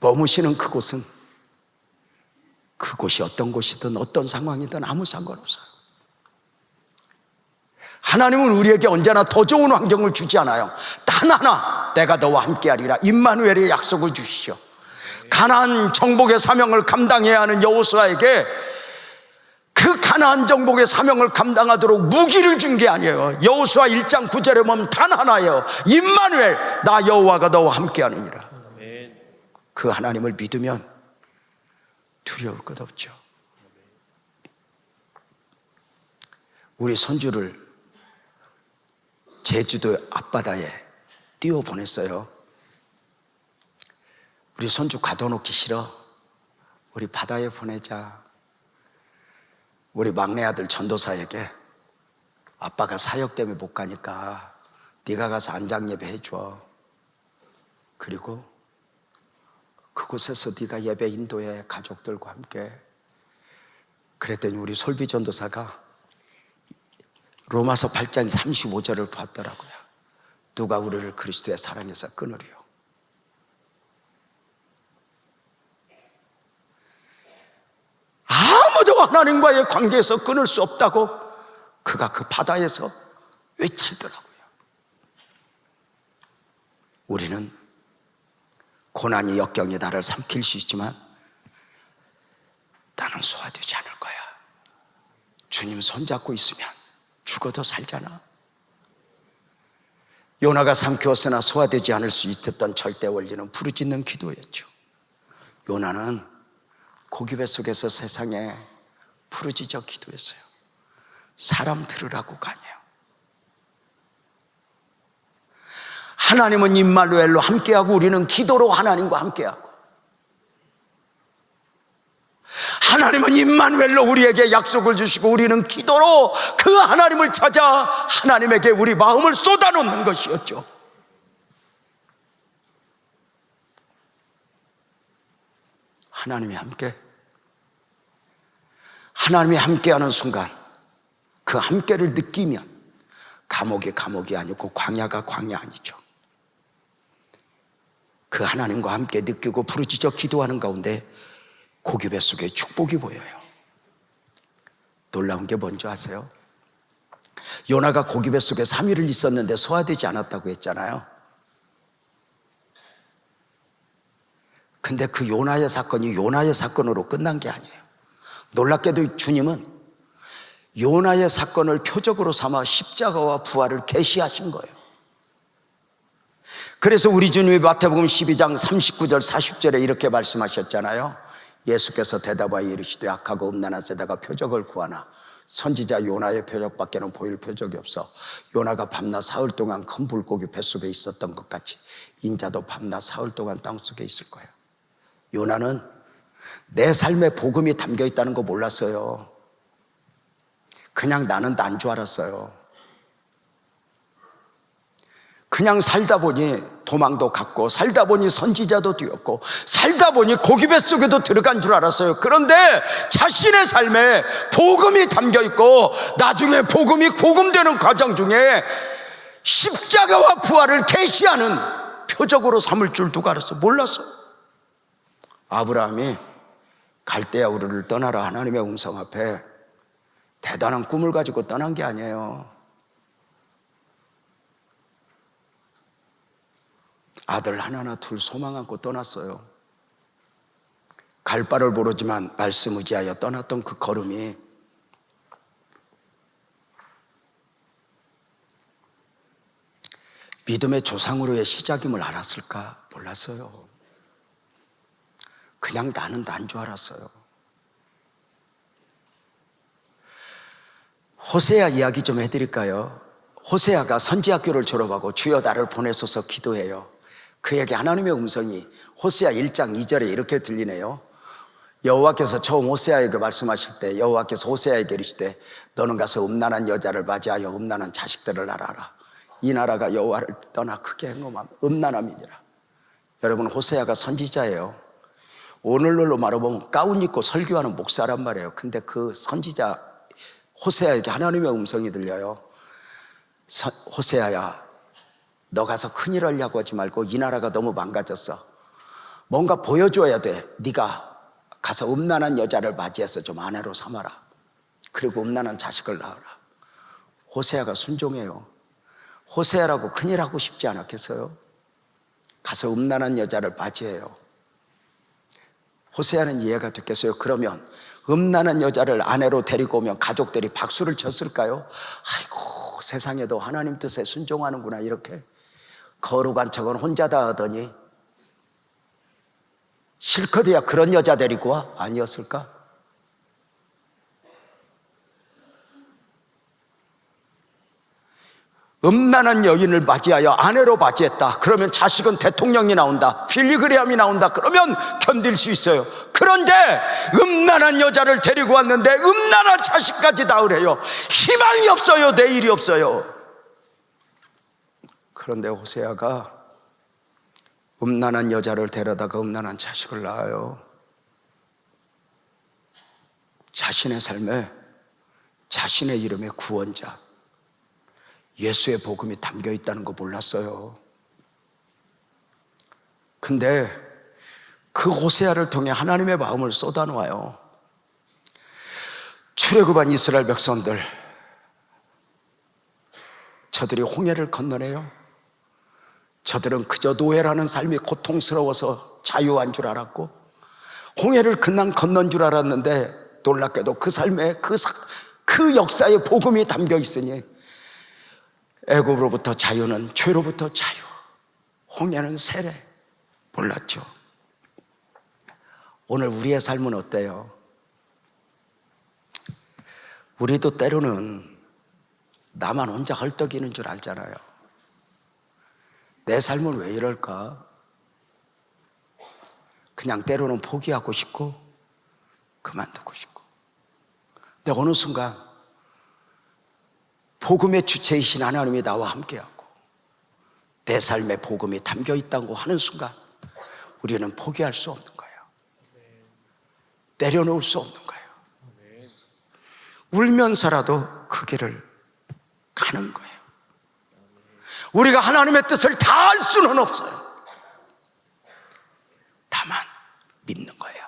머무시는 그곳은 그곳이 어떤 곳이든 어떤 상황이든 아무 상관없어요. 하나님은 우리에게 언제나 더 좋은 환경을 주지 않아요. 단 하나, 내가 너와 함께하리라 임마누엘의 약속을 주시죠. 가나안 정복의 사명을 감당해야 하는 여호수아에게 그 가나안 정복의 사명을 감당하도록 무기를 준 게 아니에요. 여호수아 1장 9절에 보면 단 하나예요. 임마누엘, 나 여호와가 너와 함께하느니라. 그 하나님을 믿으면 두려울 것 없죠. 우리 손주를 제주도 앞바다에 띄워보냈어요. 우리 손주 가둬놓기 싫어. 우리 바다에 보내자. 우리 막내 아들 전도사에게 아빠가 사역 때문에 못 가니까 네가 가서 안장예배 해줘. 그리고 그곳에서 네가 예배 인도해, 가족들과 함께. 그랬더니 우리 솔비 전도사가 로마서 8장 35절을 봤더라고요. 누가 우리를 그리스도의 사랑에서 끊으리요. 아무도 하나님과의 관계에서 끊을 수 없다고 그가 그 바다에서 외치더라고요. 우리는 고난이 역경이 나를 삼킬 수 있지만 나는 소화되지 않을 거야. 주님 손잡고 있으면 죽어도 살잖아. 요나가 삼키었으나 소화되지 않을 수 있었던 절대 원리는 부르짖는 기도였죠. 요나는 고기배 속에서 세상에 부르짖어 기도했어요. 사람 들으라고가 아니에요. 하나님은 임마누엘로 함께하고 우리는 기도로 하나님과 함께하고, 하나님은 임마누엘로 우리에게 약속을 주시고 우리는 기도로 그 하나님을 찾아 하나님에게 우리 마음을 쏟아놓는 것이었죠. 하나님이 함께하는 순간 그 함께를 느끼면 감옥이 감옥이 아니고 광야가 광야 아니죠. 그 하나님과 함께 느끼고 부르짖어 기도하는 가운데 고기 뱃속에 축복이 보여요. 놀라운 게 뭔지 아세요? 요나가 고기 뱃속에 3일을 있었는데 소화되지 않았다고 했잖아요. 근데 그 요나의 사건이 요나의 사건으로 끝난 게 아니에요. 놀랍게도 주님은 요나의 사건을 표적으로 삼아 십자가와 부활을 계시하신 거예요. 그래서 우리 주님이 마태복음 12장 39절 40절에 이렇게 말씀하셨잖아요. 예수께서 대답하여 이르시되 악하고 음란한 세대가 표적을 구하나 선지자 요나의 표적밖에는 보일 표적이 없어. 요나가 밤낮 사흘 동안 큰 물고기 뱃속에 있었던 것 같이 인자도 밤낮 사흘 동안 땅속에 있을 거예요. 요나는 내 삶에 복음이 담겨 있다는 거 몰랐어요. 그냥 나는 난 줄 알았어요. 그냥 살다 보니 도망도 갔고, 살다 보니 선지자도 되었고, 살다 보니 고기 뱃속에도 들어간 줄 알았어요. 그런데 자신의 삶에 복음이 담겨 있고 나중에 복음이 복음되는 과정 중에 십자가와 부활을 계시하는 표적으로 삼을 줄 누가 알았어? 몰랐어. 아브라함이 갈대아 우르를 떠나라 하나님의 음성 앞에 대단한 꿈을 가지고 떠난 게 아니에요. 아들 하나나 둘 소망 안고 떠났어요. 갈 바를 모르지만 말씀 의지하여 떠났던 그 걸음이 믿음의 조상으로의 시작임을 알았을까? 몰랐어요. 그냥 나는 난 줄 알았어요. 호세아 이야기 좀 해드릴까요? 호세아가 선지학교를 졸업하고 주여 나를 보내소서 기도해요. 그에게 하나님의 음성이 호세아 1장 2절에 이렇게 들리네요. 여호와께서 처음 호세아에게 말씀하실 때 여호와께서 호세아에게 이르시되 너는 가서 음란한 여자를 맞이하여 음란한 자식들을 낳아라. 이 나라가 여호와를 떠나 크게 행함 음란함이니라. 여러분, 호세아가 선지자예요. 오늘날로 말해보면 가운 입고 설교하는 목사란 말이에요. 근데 그 선지자 호세아에게 하나님의 음성이 들려요. 호세아야, 너 가서 큰일 하려고 하지 말고 이 나라가 너무 망가졌어. 뭔가 보여줘야 돼. 네가 가서 음란한 여자를 맞이해서 좀 아내로 삼아라. 그리고 음란한 자식을 낳아라. 호세아가 순종해요. 호세아라고 큰일 하고 싶지 않았겠어요? 가서 음란한 여자를 맞이해요. 호세아는 이해가 됐겠어요? 그러면 음란한 여자를 아내로 데리고 오면 가족들이 박수를 쳤을까요? 아이고, 세상에도 하나님 뜻에 순종하는구나. 이렇게 거룩한 척은 혼자 다 하더니 실컷이야 그런 여자 데리고 와? 아니었을까? 음란한 여인을 맞이하여 아내로 맞이했다. 그러면 자식은 대통령이 나온다, 빌리그레암이 나온다. 그러면 견딜 수 있어요. 그런데 음란한 여자를 데리고 왔는데 음란한 자식까지 낳으래요. 희망이 없어요. 내일이 없어요. 그런데 호세아가 음란한 여자를 데려다가 음란한 자식을 낳아요. 자신의 삶에, 자신의 이름의 구원자 예수의 복음이 담겨 있다는 거 몰랐어요. 근데 그 호세아를 통해 하나님의 마음을 쏟아놓아요. 출애굽한 이스라엘 백성들, 저들이 홍해를 건너네요. 저들은 그저 노예라는 삶이 고통스러워서 자유한 줄 알았고 홍해를 그냥 건넌 줄 알았는데 놀랍게도 그 삶에 그 역사에 복음이 담겨 있으니 애굽으로부터 자유는 죄로부터 자유, 홍해는 세례. 몰랐죠. 오늘 우리의 삶은 어때요? 우리도 때로는 나만 혼자 헐떡이는 줄 알잖아요. 내 삶은 왜 이럴까? 그냥 때로는 포기하고 싶고 그만두고 싶고. 근데 어느 순간 복음의 주체이신 하나님이 나와 함께하고 내 삶에 복음이 담겨 있다고 하는 순간 우리는 포기할 수 없는 거예요. 내려놓을 수 없는 거예요. 울면서라도 그 길을 가는 거예요. 우리가 하나님의 뜻을 다 알 수는 없어요. 다만 믿는 거예요.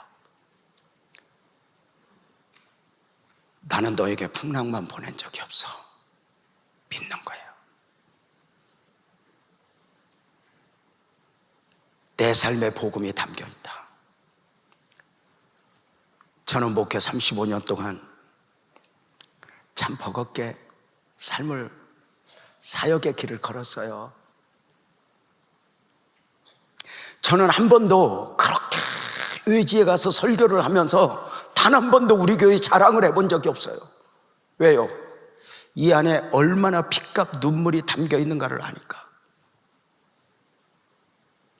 나는 너에게 풍랑만 보낸 적이 없어. 믿는 거예요. 내 삶에 복음이 담겨 있다. 저는 목회 35년 동안 참 버겁게 삶을, 사역의 길을 걸었어요. 저는 한 번도 그렇게 의지에 가서 설교를 하면서 단 한 번도 우리 교회 자랑을 해본 적이 없어요. 왜요? 이 안에 얼마나 피값 눈물이 담겨 있는가를 아니까.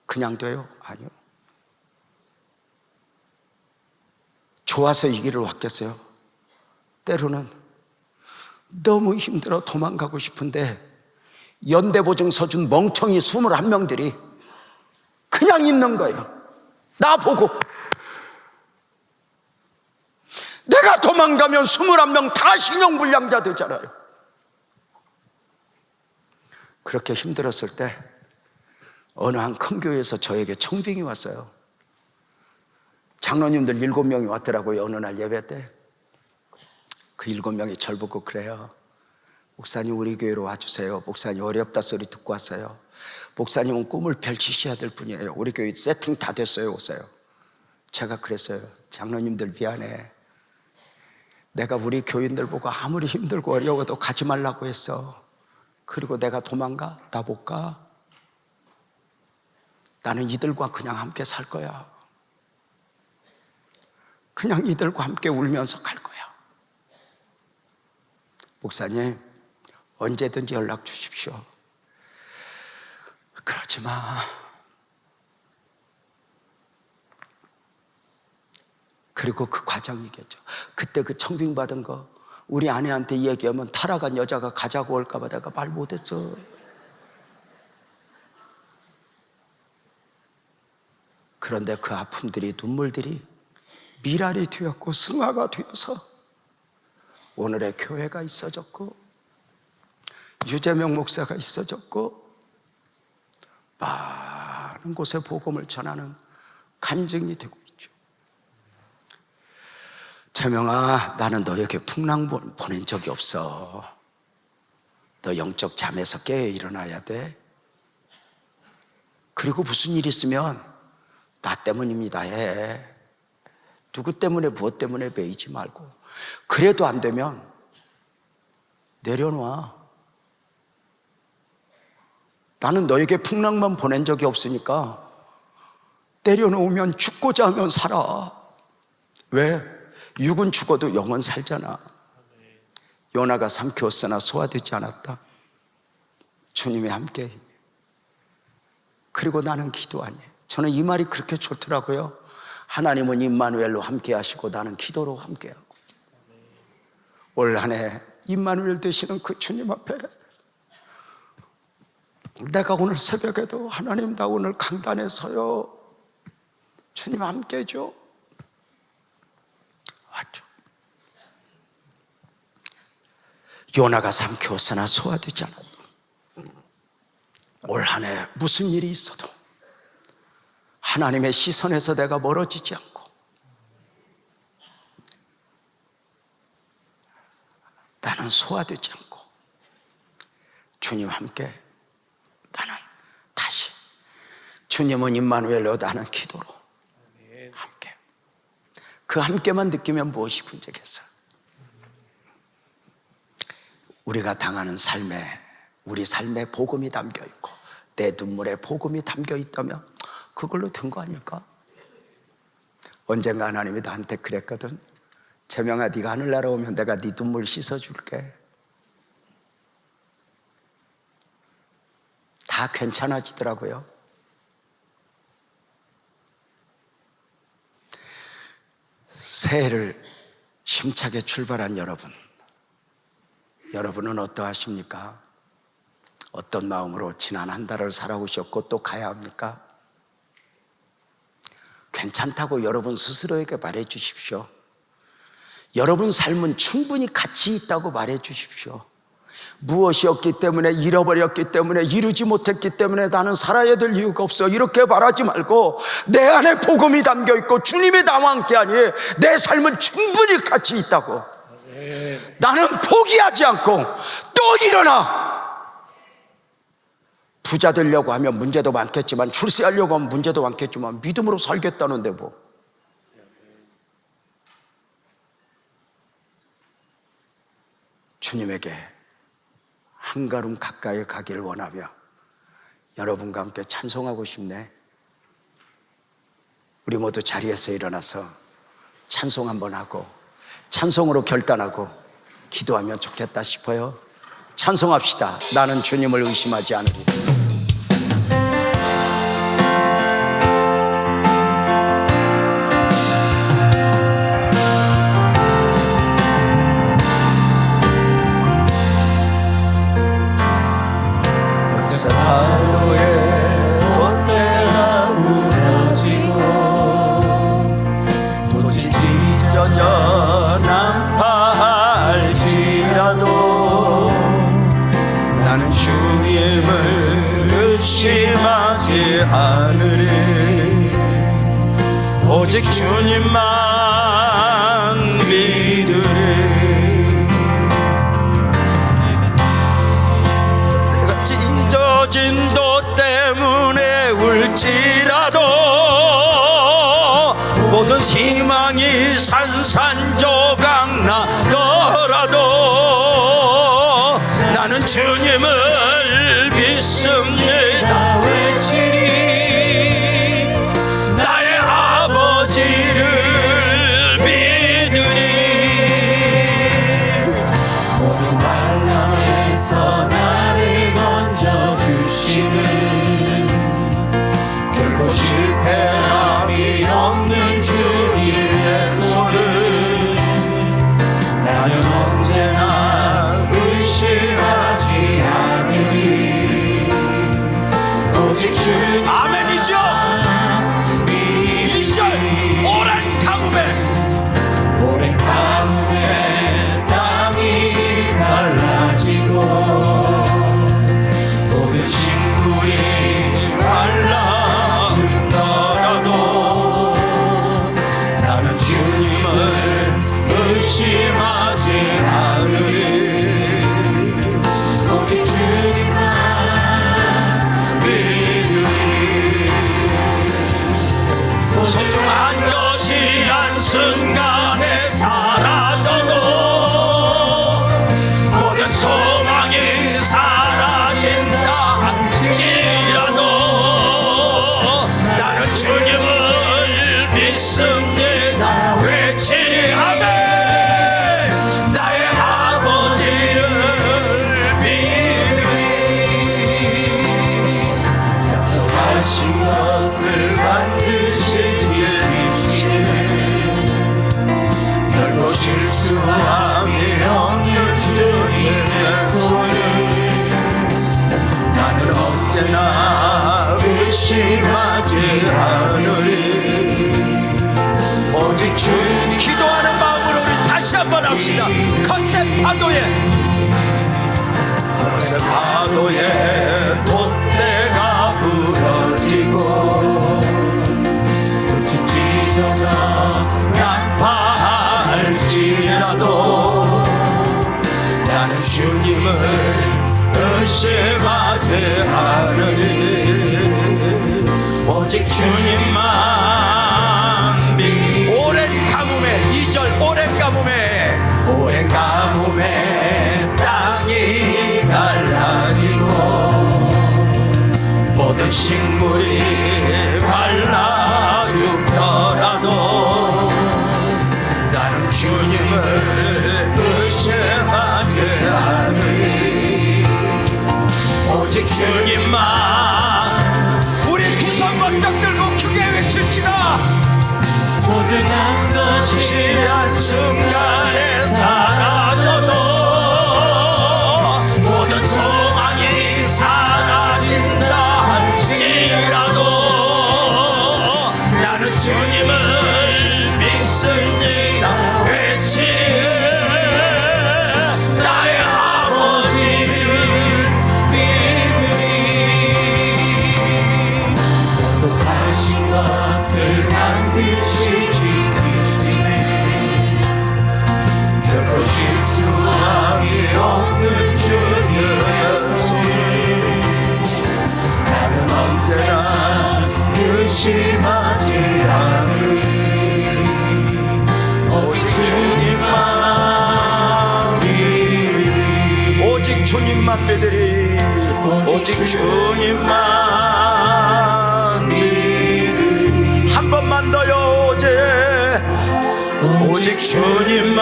그냥 돼요? 아니요. 좋아서 이 길을 왔겠어요? 때로는 너무 힘들어 도망가고 싶은데 연대보증 서준 멍청이 21명들이 그냥 있는 거예요. 나 보고. 내가 도망가면 21명 다 신용불량자 되잖아요. 그렇게 힘들었을 때 어느 한 큰 교회에서 저에게 청빙이 왔어요. 장로님들 7명이 왔더라고요. 어느 날 예배 때. 그 7명이 절 보고 그래요. 목사님 우리 교회로 와주세요. 목사님 어렵다 소리 듣고 왔어요. 목사님은 꿈을 펼치셔야 될 분이에요. 우리 교회 세팅 다 됐어요. 오세요. 제가 그랬어요. 장로님들 미안해. 내가 우리 교인들 보고 아무리 힘들고 어려워도 가지 말라고 했어. 그리고 내가 도망가? 나 못 가. 나는 이들과 그냥 함께 살 거야. 그냥 이들과 함께 울면서 갈 거야. 목사님 언제든지 연락 주십시오. 그러지 마. 그리고 그 과정이겠죠. 그때 그 청빙 받은 거 우리 아내한테 얘기하면 타락한 여자가 가자고 올까 봐 내가 말 못했어. 그런데 그 아픔들이, 눈물들이 미랄이 되었고 승화가 되어서 오늘의 교회가 있어졌고 유재명 목사가 있어졌고 많은 곳에 복음을 전하는 간증이 되고 있죠. 재명아, 나는 너에게 풍랑 보낸 적이 없어. 너 영적 잠에서 깨어 일어나야 돼. 그리고 무슨 일 있으면 나 때문입니다 해. 누구 때문에 무엇 때문에 매이지 말고, 그래도 안 되면 내려놔. 나는 너에게 풍랑만 보낸 적이 없으니까 내려놓으면 죽고자 하면 살아. 왜? 육은 죽어도 영은 살잖아. 요나가 삼켰으나 소화되지 않았다. 주님이 함께. 그리고 나는 기도하니. 저는 이 말이 그렇게 좋더라고요. 하나님은 임마누엘로 함께 하시고 나는 기도로 함께 하고. 올 한 해 임마누엘 되시는 그 주님 앞에 내가 오늘 새벽에도 하나님, 나 오늘 강단에 서요. 주님 함께 해줘. 왔죠. 요나가 삼켰으나 소화되지 않았다. 올 한 해 무슨 일이 있어도 하나님의 시선에서 내가 멀어지지 않고 나는 소화되지 않고 주님 함께, 나는 다시 주님은 임마누엘로 나는 기도로 함께. 그 함께만 느끼면 무엇이 문제겠어요? 우리가 당하는 삶에, 우리 삶에 복음이 담겨 있고 내 눈물에 복음이 담겨 있다면 그걸로 된 거 아닐까? 언젠가 하나님이 나한테 그랬거든. 재명아, 네가 하늘나라 오면 내가 네 눈물 씻어줄게. 다 괜찮아지더라고요. 새해를 힘차게 출발한 여러분, 여러분은 어떠하십니까? 어떤 마음으로 지난 한 달을 살아오셨고 또 가야 합니까? 괜찮다고 여러분 스스로에게 말해 주십시오. 여러분 삶은 충분히 가치 있다고 말해 주십시오. 무엇이 없기 때문에, 잃어버렸기 때문에, 이루지 못했기 때문에 나는 살아야 될 이유가 없어, 이렇게 말하지 말고 내 안에 복음이 담겨 있고 주님이 나와 함께하니 내 삶은 충분히 가치 있다고. 나는 포기하지 않고 또 일어나. 부자 되려고 하면 문제도 많겠지만, 출세하려고 하면 문제도 많겠지만 믿음으로 살겠다는데 뭐. 주님에게 한 걸음 가까이 가기를 원하며 여러분과 함께 찬송하고 싶네. 우리 모두 자리에서 일어나서 찬송 한번 하고 찬송으로 결단하고 기도하면 좋겠다 싶어요. 찬송합시다. 나는 주님을 의심하지 않으리. 하루에 돛대가 무너지고 도치 찢어져 난파할지라도 나는 주님을 의심하지 않으리. 오직 주님만 믿으리. 진도 때문에 울지라도 모든 희망이 산산조각 나더라도 나는 주님을 믿습니다. 외치리 나의 아버지를 믿으리. 모든 말랑에서 나를 건져주시는 결코 실패함이 없는 주의 손을 나는 언제나 의심하지 않으리. 오직 주님 아멘이죠. 2절 오랜 가뭄에 오랜 가뭄에 땅이 갈라지고 모든 식물이 말라 죽더라도 나는 주님을 의심하지 않으리. 오직 주님만 믿으리. 소중한 것이 한순간에 사라져도 모든 소망이 사라진다 할지라도 나는 주님을 믿습니다. 외치리 아멘. 나의 아버지를 믿으리. 약속하신 것을 반드시 지키시네. 결코 실수함이 없는 주님의 손을 나는 언제나 의심하지 않으리. 오직 주님. 기도하는 마음으로 우리 다시 한번 합시다. 컨셉 파도에 돛대가 부러지고 끝이 찢어져 난파할지라도 나는 주님을 의심하지 않으리. 오직 주님만 믿. 오랜 가뭄에 2절 오랜 가뭄에 오랜 가뭄에 땅이 갈라지고 모든 식물이 말라 죽더라도 나는 주님을 의심하지 않으리. 오직 주님만. 우리 두 손 번쩍 들고 크게 외칩시다. 소중한 것이 한순간에 사라져도 모든 소망이 사라진다 할지라도 나는 주님을 믿습니다. 외치리 나의 아버지를 믿으리. 약속하신 것을 반드시 지키시네. 결코 실수함이 없는 주님의 손을 나는 언제나 의심하지 않으리. 오직 주님만 믿으리. 오직 주님만 믿으리. 오직 주님만 믿으리. 한 번만 더요. 오직 주님만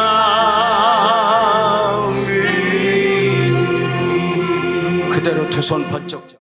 믿으리. 그대로 두 손 번쩍